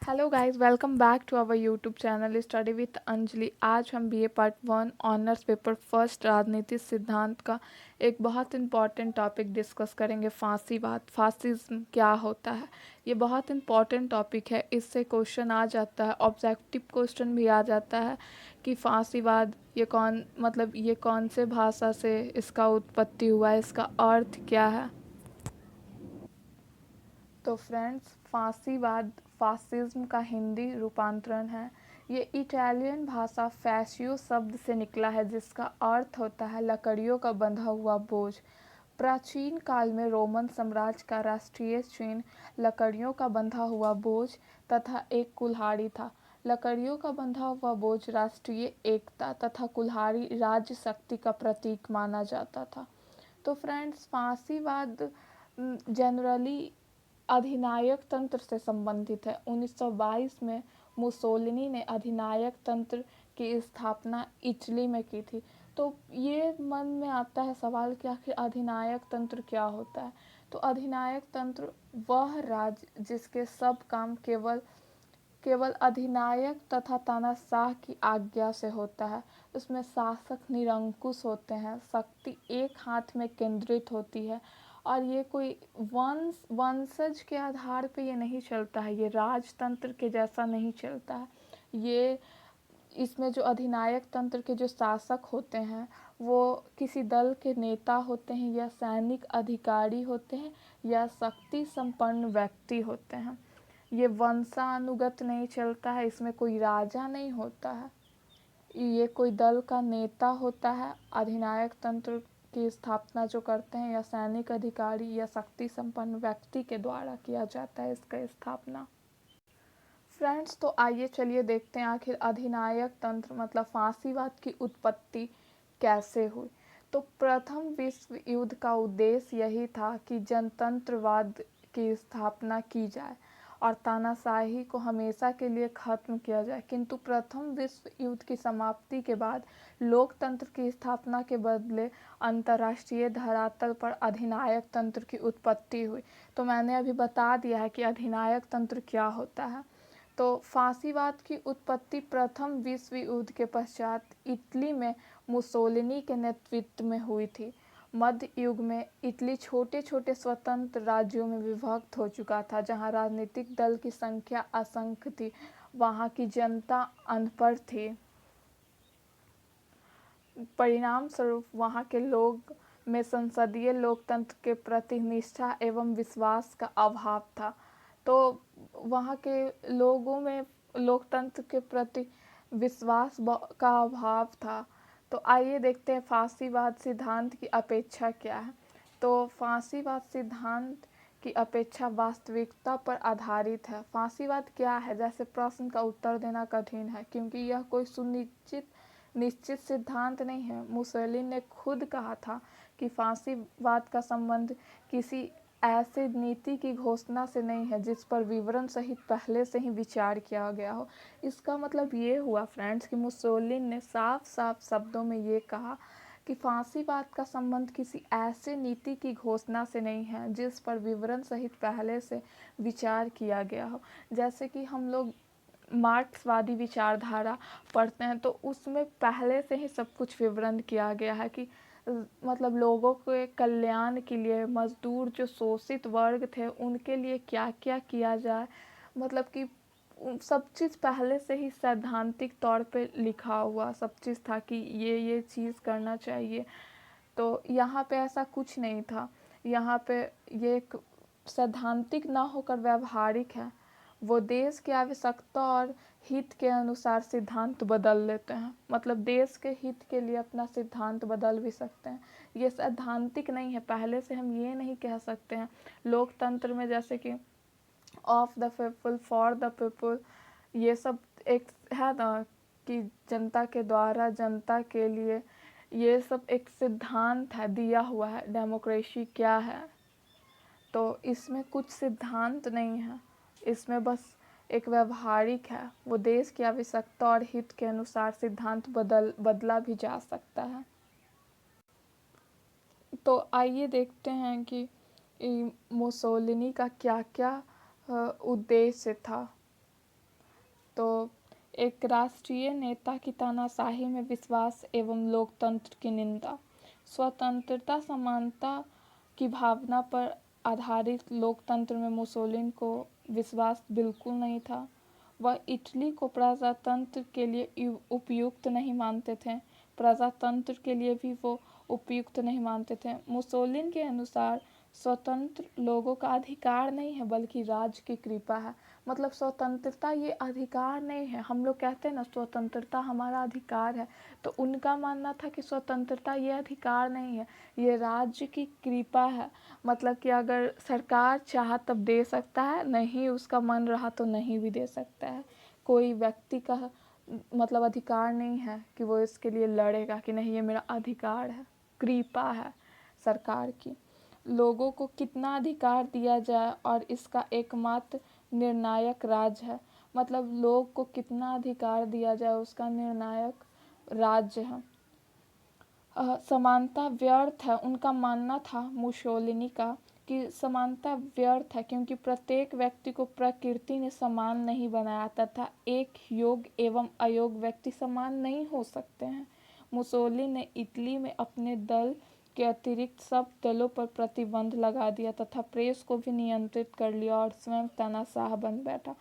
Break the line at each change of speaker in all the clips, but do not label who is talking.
Hello guys, welcome back to our YouTube channel study with Anjali. आज हम BA part 1 honours paper first राजनीति सिद्धांत का एक बहुत इंपॉर्टेंट टॉपिक डिस्कस करेंगे, फांसीवाद। फासिज्म क्या होता है, ये बहुत इंपॉर्टेंट टॉपिक है। इससे क्वेश्चन आ जाता है, ऑब्जेक्टिव क्वेश्चन भी आ जाता है कि फांसीवाद ये कौन से भाषा से इसका उत्पत्ति हुआ है, इसका अर्थ क्या है। तो फ्रेंड्स, फांसीवाद फासिज्म का हिंदी रूपांतरण है। ये इटालियन भाषा फैसियो शब्द से निकला है, जिसका अर्थ होता है लकड़ियों का बंधा हुआ बोझ। प्राचीन काल में रोमन साम्राज्य का राष्ट्रीय चिन्ह लकड़ियों का बंधा हुआ बोझ तथा एक कुल्हाड़ी था। लकड़ियों का बंधा हुआ बोझ राष्ट्रीय एकता तथा कुल्हाड़ी राज्य शक्ति का प्रतीक माना जाता था। तो फ्रेंड्स, फांसीवाद जनरली अधिनायक तंत्र से संबंधित है। 1922 में मुसोलिनी ने अधिनायक तंत्र की स्थापना इटली में की थी। तो ये मन में आता है सवाल कि आखिर अधिनायक तंत्र क्या होता है। तो अधिनायक तंत्र वह राज्य जिसके सब काम केवल केवल अधिनायक तथा तानाशाह की आज्ञा से होता है। उसमें शासक निरंकुश होते हैं, शक्ति एक हाथ में केंद्रित होती है और ये कोई वंशज के आधार पे ये नहीं चलता है, ये राजतंत्र के जैसा नहीं चलता है। ये इसमें जो अधिनायक तंत्र के जो शासक होते हैं वो किसी दल के नेता होते हैं या सैनिक अधिकारी होते हैं या शक्ति संपन्न व्यक्ति होते हैं। ये वंशानुगत नहीं चलता है, इसमें कोई राजा नहीं होता है, ये कोई दल का नेता होता है। अधिनायक तंत्र की स्थापना जो करते हैं या सैनिक अधिकारी या शक्ति संपन्न व्यक्ति के द्वारा किया जाता है इसका स्थापना। फ्रेंड्स, तो आइए चलिए देखते हैं आखिर अधिनायक तंत्र मतलब फांसीवाद की उत्पत्ति कैसे हुई। तो प्रथम विश्व युद्ध का उद्देश्य यही था कि जनतंत्रवाद की स्थापना की जाए और तानाशाही को हमेशा के लिए खत्म किया जाए। किंतु प्रथम विश्व युद्ध की समाप्ति के बाद लोकतंत्र की स्थापना के बदले अंतर्राष्ट्रीय धरातल पर अधिनायक तंत्र की उत्पत्ति हुई। तो मैंने अभी बता दिया है कि अधिनायक तंत्र क्या होता है। तो फांसीवाद की उत्पत्ति प्रथम विश्व युद्ध के पश्चात इटली में मुसोलिनी के नेतृत्व में हुई थी। मध्य युग में इटली छोटे छोटे स्वतंत्र राज्यों में विभक्त हो चुका था, जहां राजनीतिक दल की संख्या असंख्य थी, वहां की जनता अनपढ़ थी। परिणाम स्वरूप वहां के लोग में संसदीय लोकतंत्र के प्रति निष्ठा एवं विश्वास का अभाव था। तो वहाँ के लोगों में लोकतंत्र के प्रति विश्वास का अभाव था। तो आइए देखते हैं फांसीवाद सिद्धांत की अपेक्षा क्या है। तो फांसीवाद सिद्धांत की अपेक्षा वास्तविकता पर आधारित है। फांसीवाद क्या है, जैसे प्रश्न का उत्तर देना कठिन है, क्योंकि यह कोई सुनिश्चित निश्चित सिद्धांत नहीं है। मुसोलिनी ने खुद कहा था कि फांसीवाद का संबंध किसी ऐसे नीति की घोषणा से नहीं है जिस पर विवरण सहित पहले से ही विचार किया गया हो। इसका मतलब ये हुआ फ्रेंड्स कि मुसोलिनी ने साफ साफ शब्दों में ये कहा कि फांसीवाद का संबंध किसी ऐसे नीति की घोषणा से नहीं है जिस पर विवरण सहित पहले से विचार किया गया हो। जैसे कि हम लोग मार्क्सवादी विचारधारा पढ़ते हैं तो उसमें पहले से ही सब कुछ विवरण किया गया है कि मतलब लोगों के कल्याण के लिए, मजदूर जो शोषित वर्ग थे उनके लिए क्या क्या किया जाए, मतलब कि सब चीज़ पहले से ही सैद्धांतिक तौर पे लिखा हुआ सब चीज़ था कि ये चीज़ करना चाहिए। तो यहाँ पे ऐसा कुछ नहीं था। यहाँ पे ये एक सैद्धांतिक ना होकर व्यावहारिक है। वो देश की आवश्यकता और हित के अनुसार सिद्धांत बदल लेते हैं, मतलब देश के हित के लिए अपना सिद्धांत बदल भी सकते हैं। ये सैद्धांतिक नहीं है। पहले से हम ये नहीं कह सकते हैं लोकतंत्र में जैसे कि of the people for the people, ये सब एक है ना कि जनता के द्वारा जनता के लिए, ये सब एक सिद्धांत है, दिया हुआ है। डेमोक्रेसी क्या है, तो इसमें कुछ सिद्धांत नहीं है, इसमें बस एक व्यवहारिक है। वो देश की आवश्यकता और हित के अनुसार सिद्धांत बदला भी जा सकता है। तो आइए देखते हैं कि मुसोलिनी का क्या क्या उद्देश्य था। तो एक राष्ट्रीय नेता की तानाशाही में विश्वास एवं लोकतंत्र की निंदा। स्वतंत्रता समानता की भावना पर आधारित लोकतंत्र में मुसोलिनी को विश्वास बिल्कुल नहीं था। वह इटली को प्रजातंत्र के लिए उपयुक्त नहीं मानते थे, प्रजातंत्र के लिए भी वो उपयुक्त नहीं मानते थे। मुसोलिनी के अनुसार स्वतंत्र लोगों का अधिकार नहीं है बल्कि राज्य की कृपा है। मतलब स्वतंत्रता ये अधिकार नहीं है। हम लोग कहते हैं ना स्वतंत्रता हमारा अधिकार है, तो उनका मानना था कि स्वतंत्रता ये अधिकार नहीं है, ये राज्य की कृपा है। मतलब कि अगर सरकार चाहा तब दे सकता है, नहीं उसका मन रहा तो नहीं भी दे सकता है। कोई व्यक्ति का मतलब अधिकार नहीं है कि वो इसके लिए लड़ेगा कि नहीं ये मेरा अधिकार है, कृपा है सरकार की। लोगों को कितना अधिकार दिया जाए और इसका एकमात्र निर्णायक राज्य है। मतलब लोग को कितना अधिकार दिया जाए उसका निर्णायक राज्य है। समानता व्यर्थ है। उनका मानना था मुसोलिनी का कि समानता व्यर्थ है क्योंकि प्रत्येक व्यक्ति को प्रकृति ने समान नहीं बनाया तथा एक योग्य एवं अयोग्य व्यक्ति समान नहीं हो सकते हैं। मुसोलिनी ने इटली में अपने दल के अतिरिक्त सब दलों पर प्रतिबंध लगा दिया तथा प्रेस को भी नियंत्रित कर लिया और स्वयं तानाशाह बन बैठा।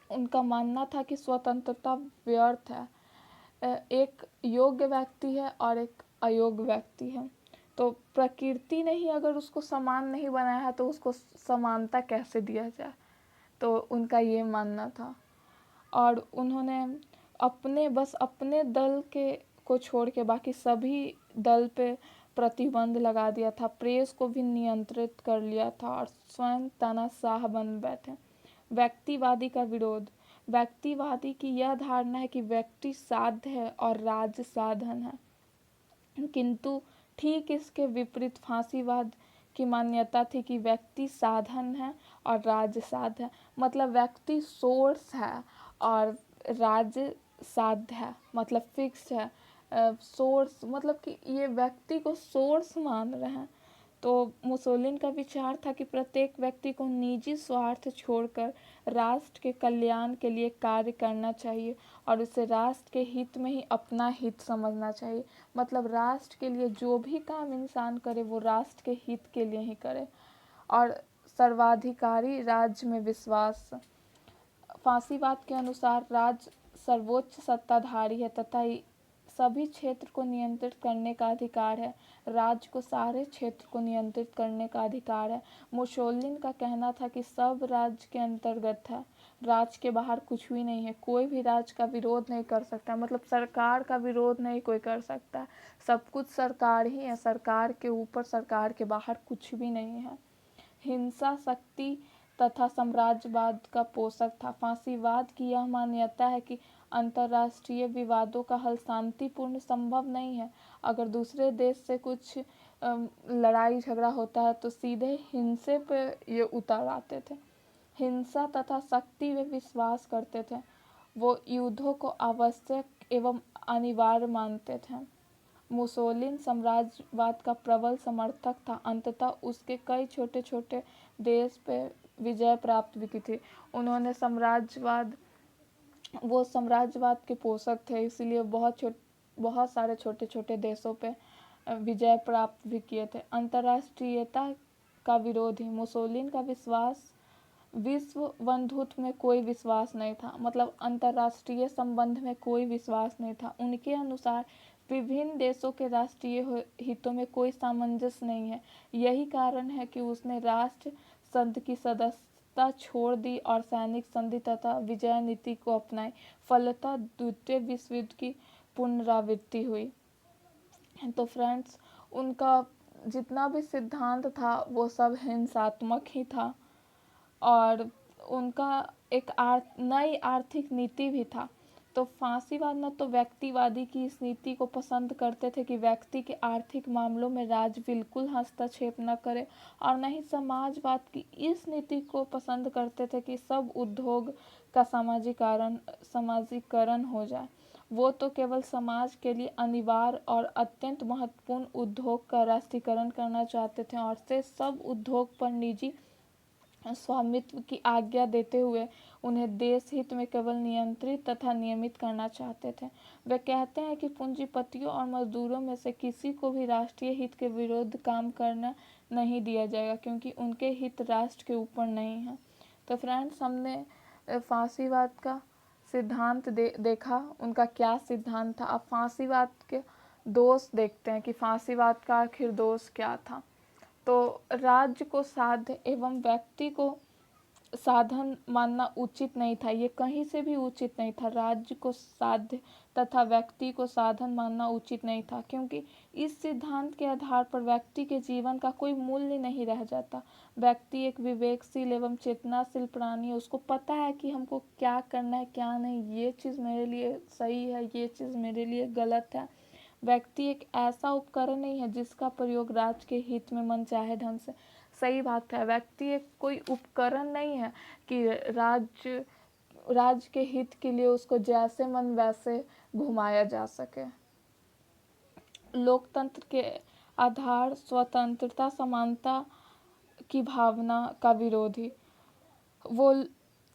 उनका मानना था कि स्वतंत्रता व्यर्थ है, एक योग्य व्यक्ति है और एक अयोग्य व्यक्ति है। तो प्रकृति ने ही अगर उसको समान नहीं बनाया है तो उसको समानता कैसे दिया जाए, तो उनका ये मानना था। और उन्होंने अपने दल के को छोड़ के बाकी सभी दल पे प्रतिबंध लगा दिया था, प्रेस को भी नियंत्रित कर लिया था और स्वयं तानाशाह बन बैठे। व्यक्तिवादी का विरोध। व्यक्तिवादी की यह धारणा है कि व्यक्ति साध्य है और राज्य साधन है, किंतु ठीक इसके विपरीत फांसीवाद की मान्यता थी कि व्यक्ति साधन है और राज्य साध्य है। मतलब व्यक्ति सोर्स है और राज्य साध्य है, मतलब फिक्स है। सोर्स मतलब कि ये व्यक्ति को सोर्स मान रहे हैं। तो मुसोलिनी का विचार था कि प्रत्येक व्यक्ति को निजी स्वार्थ छोड़कर राष्ट्र के कल्याण के लिए कार्य करना चाहिए और उसे राष्ट्र के हित में ही अपना हित समझना चाहिए। मतलब राष्ट्र के लिए जो भी काम इंसान करे वो राष्ट्र के हित के लिए ही करे। और सर्वाधिकारी राज्य में विश्वास। फांसीवाद के अनुसार राज्य सर्वोच्च सत्ताधारी है तथा सभी क्षेत्र को नियंत्रित करने का अधिकार है। राज्य को सारे क्षेत्र को नियंत्रित करने का अधिकार है। मुसोलिनी का कहना था कि सब राज्य के अंतर्गत है, राज्य के बाहर कुछ भी नहीं है। कोई भी राज्य का विरोध नहीं कर सकता, मतलब सरकार का विरोध नहीं कोई कर सकता। सब कुछ सरकार ही है, सरकार के ऊपर सरकार के बाहर कुछ भी नहीं है। हिंसा शक्ति तथा साम्राज्यवाद का पोषक था। फांसीवाद की यह मान्यता है कि अंतर्राष्ट्रीय विवादों का हल शांतिपूर्ण संभव नहीं है। अगर दूसरे देश से कुछ लड़ाई झगड़ा होता है तो सीधे हिंसे पे ये उतर आते थे। हिंसा तथा शक्ति वे विश्वास करते थे। वो युद्धों को आवश्यक एवं अनिवार्य मानते थे। मुसोलिनी साम्राज्यवाद का प्रबल समर्थक था। अंततः उसके कई छोटे छोटे देश पे विजय प्राप्त भी की थी। उन्होंने साम्राज्यवाद के पोषक थे, इसीलिए बहुत सारे छोटे छोटे देशों पे विजय प्राप्त भी किए थे। अंतर्राष्ट्रीयता का विरोधी। मुसोलिनी का विश्वास विश्व बंधुत्व में कोई विश्वास नहीं था, मतलब अंतर्राष्ट्रीय संबंध में कोई विश्वास नहीं था। उनके अनुसार विभिन्न देशों के राष्ट्रीय हितों में कोई सामंजस्य नहीं है। यही कारण है कि उसने राष्ट्र संघ की सदस्यता छोड़ दी और सैनिक संधि तथा विजय नीति को अपनाई। फलतः द्वितीय विश्व युद्ध की पुनरावृत्ति हुई। तो फ्रेंड्स, उनका जितना भी सिद्धांत था वो सब हिंसात्मक ही था और उनका एक नई आर्थिक नीति भी था। तो फांसीवाद न तो व्यक्तिवादी की इस नीति को पसंद करते थे कि व्यक्ति के आर्थिक मामलों में राज्य बिल्कुल हस्तक्षेप न करे, और न ही समाजवाद की इस नीति को पसंद करते थे कि सब उद्योग का सामाजिकरण हो जाए। वो तो केवल समाज के लिए अनिवार्य और अत्यंत महत्वपूर्ण उद्योग का राष्ट्रीयकरण करना चाहते थे और से सब उद्योग पर निजी स्वामित्व की आज्ञा देते हुए उन्हें देश हित में केवल नियंत्रित तथा नियमित करना चाहते थे। वे कहते हैं कि पूंजीपतियों और मजदूरों में से किसी को भी राष्ट्रीय हित के विरुद्ध काम करना नहीं दिया जाएगा, क्योंकि उनके हित राष्ट्र के ऊपर नहीं है। तो फ्रेंड्स, हमने फांसीवाद का सिद्धांत देखा, उनका क्या सिद्धांत था। अब फांसीवाद के दोष देखते हैं कि फांसीवाद का आखिर दोष क्या था। तो राज्य को साध्य एवं व्यक्ति को साधन मानना उचित नहीं था। ये कहीं से भी उचित नहीं था। राज्य को साध्य तथा व्यक्ति को साधन मानना उचित नहीं था, क्योंकि इस सिद्धांत के आधार पर व्यक्ति के जीवन का कोई मूल्य नहीं रह जाता। व्यक्ति एक विवेकशील एवं चेतनाशील प्राणी है। उसको पता है कि हमको क्या करना है, क्या नहीं, ये चीज़ मेरे लिए सही है, ये चीज़ मेरे लिए गलत है। व्यक्ति एक ऐसा उपकरण नहीं है जिसका प्रयोग राज्य के हित में मनचाहे ढंग से। सही बात है, व्यक्ति एक कोई उपकरण नहीं है कि राज्य के हित के लिए उसको जैसे मन वैसे घुमाया जा सके। लोकतंत्र के आधार स्वतंत्रता समानता की भावना का विरोधी। वो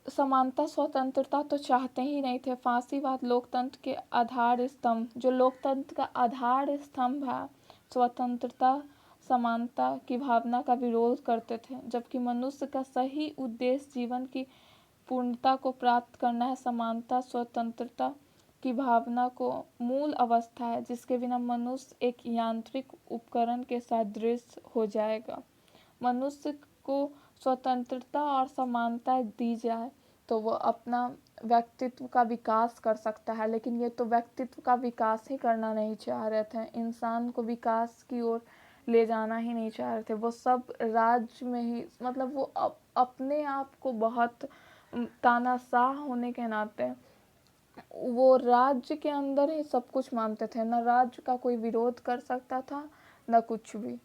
समानता स्वतंत्रता तो चाहते ही नहीं थे। फांसीवाद लोकतंत्र के आधार स्तंभ, जो लोकतंत्र का आधार स्तंभ है, स्वतंत्रता समानता की भावना का विरोध करते थे। जबकि मनुष्य का सही उद्देश्य जीवन की पूर्णता को प्राप्त करना है। समानता स्वतंत्रता की भावना को मूल अवस्था है, जिसके बिना मनुष्य एक यांत्रिक उपकरण के सदृश हो जाएगा। मनुष्य को स्वतंत्रता और समानता दी जाए तो वो अपना व्यक्तित्व का विकास कर सकता है, लेकिन ये तो व्यक्तित्व का विकास ही करना नहीं चाह रहे थे। इंसान को विकास की ओर ले जाना ही नहीं चाह रहे थे। वो सब राज्य में ही, मतलब वो अपने आप को बहुत तानाशाह होने के नाते वो राज्य के अंदर ही सब कुछ मानते थे। न राज्य का कोई विरोध कर सकता था, न कुछ भी।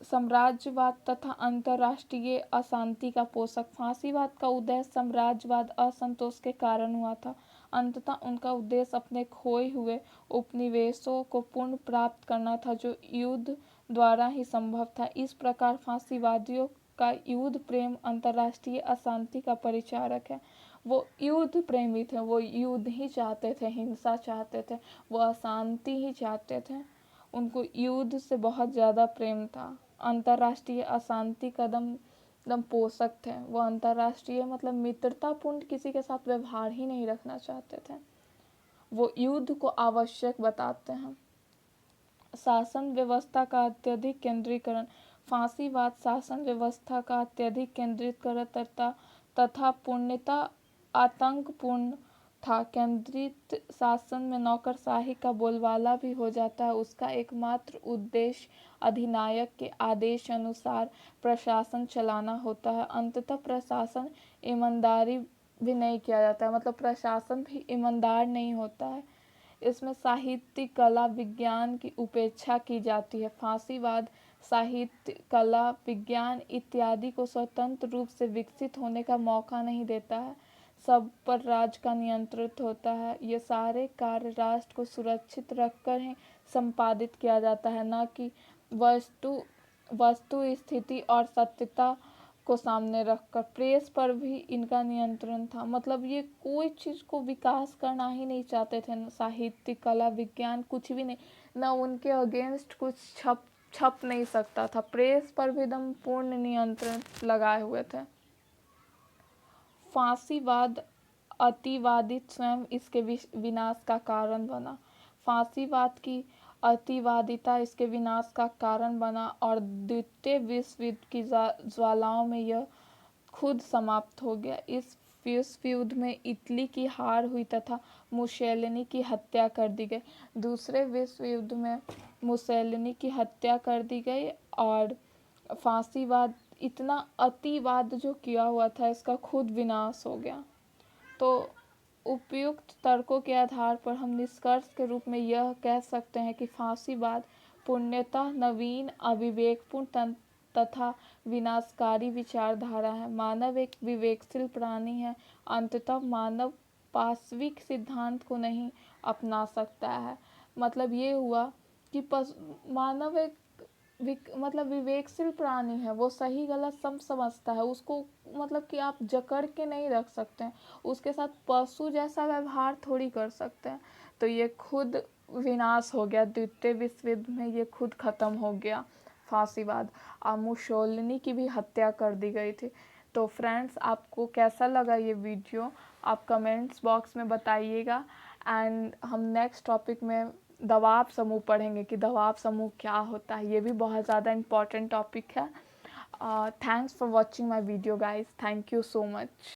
साम्राज्यवाद तथा अंतर्राष्ट्रीय अशांति का पोषक। फांसीवाद का उद्देश्य साम्राज्यवाद असंतोष के कारण हुआ था। अंततः उनका उद्देश्य अपने खोए हुए उपनिवेशों को पुनः प्राप्त करना था, जो युद्ध द्वारा ही संभव था। इस प्रकार फांसीवादियों का युद्ध प्रेम अंतर्राष्ट्रीय अशांति का परिचारक है। वो युद्ध प्रेमी थे, वो युद्ध ही चाहते थे, हिंसा चाहते थे, वो अशांति ही चाहते थे। उनको युद्ध से बहुत ज़्यादा प्रेम था। अंतर्राष्ट्रीय अशांति कदम पोषक थे। वो अंतर्राष्ट्रीय मतलब मित्रतापूर्ण किसी के साथ व्यवहार ही नहीं रखना चाहते थे। वो युद्ध को आवश्यक बताते हैं। शासन व्यवस्था का अत्यधिक केंद्रीकरण। फांसीवाद शासन व्यवस्था का अत्यधिक केंद्रीकरण तथा पूर्णतः आतंकपूर्ण था। केंद्रित शासन में नौकरशाही का बोलबाला भी हो जाता है। उसका एकमात्र उद्देश्य अधिनायक के आदेश अनुसार प्रशासन चलाना होता है। अंततः प्रशासन ईमानदारी भी नहीं किया जाता है, मतलब प्रशासन भी ईमानदार नहीं होता है। इसमें साहित्य कला विज्ञान की उपेक्षा की जाती है। फांसीवाद साहित्य कला विज्ञान इत्यादि को स्वतंत्र रूप से विकसित होने का मौका नहीं देता है। सब पर राज का नियंत्रित होता है। ये सारे कार्य राष्ट्र को सुरक्षित रखकर ही संपादित किया जाता है, न कि वस्तु स्थिति और सत्यता को सामने रखकर। प्रेस पर भी इनका नियंत्रण था। मतलब ये कोई चीज़ को विकास करना ही नहीं चाहते थे। न साहित्य कला विज्ञान कुछ भी नहीं, न उनके अगेंस्ट कुछ छप नहीं सकता था। प्रेस पर भी एकदम पूर्ण नियंत्रण लगाए हुए थे। फांसीवाद अतिवादित स्वयं इसके विनाश का कारण बना। फांसीवाद की अतिवादिता इसके विनाश का कारण बना और द्वितीय विश्व युद्ध की ज्वालाओं में यह खुद समाप्त हो गया। इस विश्व युद्ध में इटली की हार हुई तथा मुसोलिनी की हत्या कर दी गई। दूसरे विश्व युद्ध में मुसोलिनी की हत्या कर दी गई और फांसीवाद इतना अतिवाद जो किया हुआ था इसका खुद विनाश हो गया। तो उपयुक्त तर्कों के आधार पर हम निष्कर्ष के रूप में यह कह सकते हैं कि फांसीवाद पूर्णतः नवीन अविवेकपूर्ण तथा विनाशकारी विचारधारा है। मानव एक विवेकशील प्राणी है। अंततः मानव पाशविक सिद्धांत को नहीं अपना सकता है। मतलब ये हुआ कि मानव एक मतलब विवेकशील प्राणी है, वो सही गलत सब समझता है, उसको मतलब कि आप जकड़ के नहीं रख सकते हैं, उसके साथ पशु जैसा व्यवहार थोड़ी कर सकते हैं। तो ये खुद विनाश हो गया, द्वितीय विश्व युद्ध में ये खुद खत्म हो गया फांसीवाद। और मुसोलिनी की भी हत्या कर दी गई थी। तो फ्रेंड्स, आपको कैसा लगा ये वीडियो, आप कमेंट्स बॉक्स में बताइएगा। एंड हम नेक्स्ट टॉपिक में दबाव समूह पढ़ेंगे कि दबाव समूह क्या होता है, ये भी बहुत ज़्यादा इम्पॉर्टेंट टॉपिक है। Thanks for watching my video guys, thank you so much.